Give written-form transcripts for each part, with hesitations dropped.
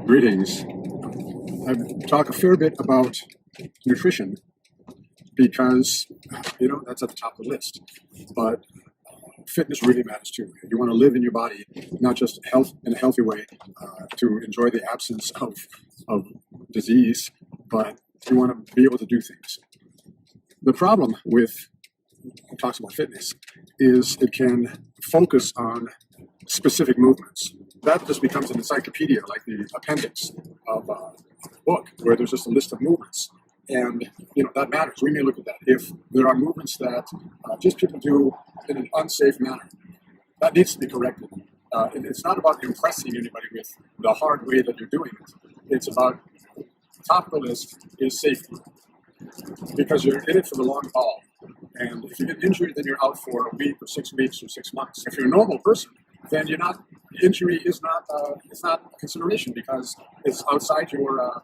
Greetings. I talk a fair bit about nutrition because, that's at the top of the list. But fitness really matters too. You want to live in your body, not just health in a healthy way, to enjoy the absence of disease, but you want to be able to do things. The problem with talks about fitness is it can focus on specific movements. That just becomes an encyclopedia, like the appendix of a book, where there's just a list of movements. And, that matters. We may look at that. If there are movements that just people do in an unsafe manner, that needs to be corrected. And it's not about impressing anybody with the hard way that you're doing it. It's about, top of the list is safety, because you're in it for the long haul. And if you get injured, then you're out for a week or 6 weeks or 6 months. If you're a normal person, then you're not. Injury is not. It's not a consideration because it's outside your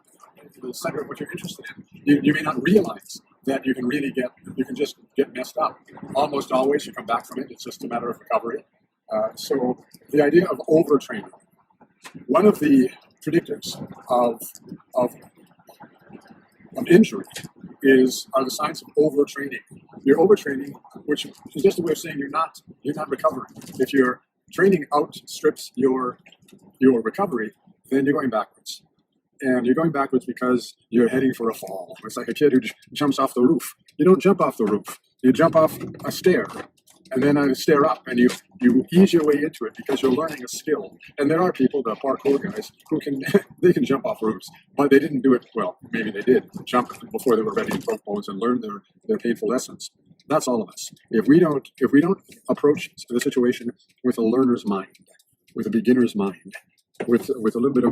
the center of what you're interested in. You may not realize that you can just get messed up. Almost always, you come back from it. It's just a matter of recovery. So the idea of overtraining, one of the predictors of injury are the signs of overtraining. You're overtraining, which is just a way of saying you're not recovering. If your training outstrips your recovery, then you're going backwards. And you're going backwards because you're heading for a fall. It's like a kid who jumps off the roof. You don't jump off the roof. You jump off a stair, and then a stair up, and you ease your way into it because you're learning a skill. And there are people, the parkour guys, who can jump off roofs, but they didn't do it well. Maybe they did jump before they were ready to broke bones and learn their painful lessons. That's all of us. If we don't approach the situation with a learner's mind, with a beginner's mind, with a little bit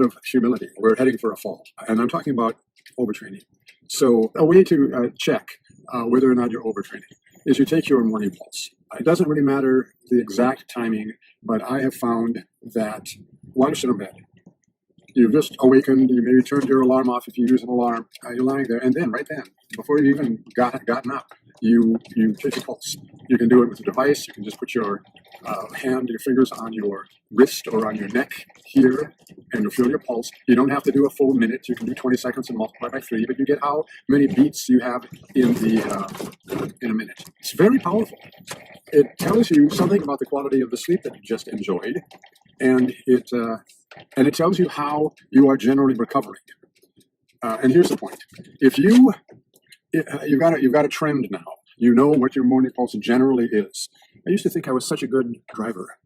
of humility, we're heading for a fall. And I'm talking about overtraining. So a way to check whether or not you're overtraining is you take your morning pulse. It doesn't really matter the exact timing, but I have found that while you're sitting in bed, you've just awakened, you maybe turned your alarm off if you use an alarm, you're lying there, and then, right then, before you even gotten up, you take your pulse. You can do it with a device. You can just put your your fingers on your wrist or on your neck here, and you'll feel your pulse. You don't have to do a full minute. You can do 20 seconds and multiply by 3, but you get how many beats you have in a minute. It's very powerful. It tells you something about the quality of the sleep that you just enjoyed, and it tells you how you are generally recovering. And here's the point: if you've got a trend now. You know what your morning pulse generally is. I used to think I was such a good driver,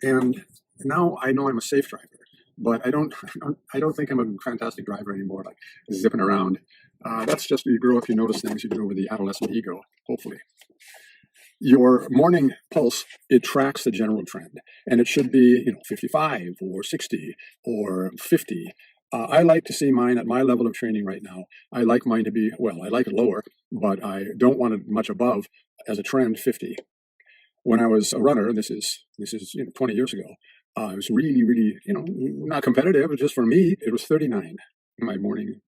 and now I know I'm a safe driver. But I don't think I'm a fantastic driver anymore. Like zipping around. That's just you grow up. You notice things. You get over the adolescent ego. Hopefully, your morning pulse, it tracks the general trend, and it should be 55 or 60 or 50. I like to see mine at my level of training right now. I like mine to be, I like it lower, but I don't want it much above, as a trend, 50. When I was a runner, this is 20 years ago, I was really, really, not competitive, but just for me, it was 39 in my morning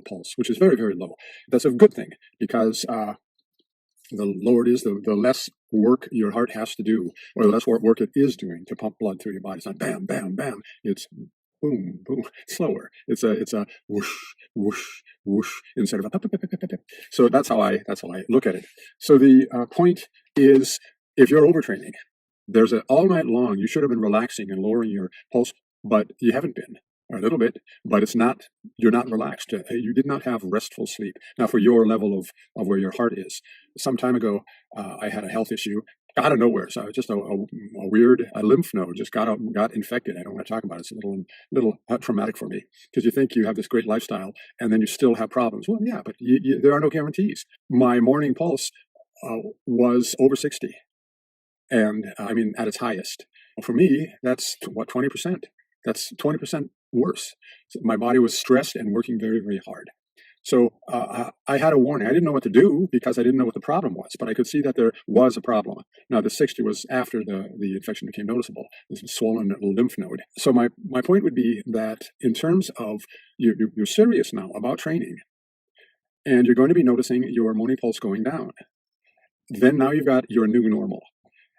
pulse, which is very, very low. That's a good thing because the lower it is, the less work your heart has to do, or the less work it is doing to pump blood through your body. It's not bam, bam, bam. It's boom, boom, slower. It's a whoosh, whoosh, whoosh instead of a pop, pop, pop, pop, pop. So that's how I look at it. So the point is, if you're overtraining, there's all night long you should have been relaxing and lowering your pulse, but you haven't been, or a little bit, but you're not relaxed. You did not have restful sleep. Now, for your level of where your heart is, some time ago, I had a health issue out of nowhere. So just a weird lymph node just got infected. I don't want to talk about it. It's a little traumatic for me, because you think you have this great lifestyle and then you still have problems. Well, yeah, but there are no guarantees. My morning pulse was over 60, and at its highest. For me, that's 20%. That's 20% worse. So my body was stressed and working very, very hard. So I had a warning. I didn't know what to do because I didn't know what the problem was, but I could see that there was a problem. Now, the 60 was after the infection became noticeable. This was swollen lymph node. So my point would be that in terms of you're serious now about training, and you're going to be noticing your morning pulse going down. Then now you've got your new normal.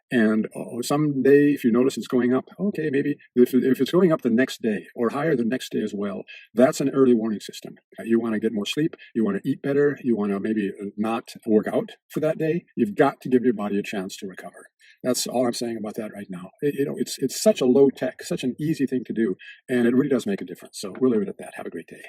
And someday, if you notice it's going up, okay, maybe if it's going up the next day or higher the next day as well, that's an early warning system. You want to get more sleep, you want to eat better, you want to maybe not work out for that day. You've got to give your body a chance to recover. That's all I'm saying about that right now. It's such a low tech, such an easy thing to do, and it really does make a difference. So we'll leave it at that. Have a great day.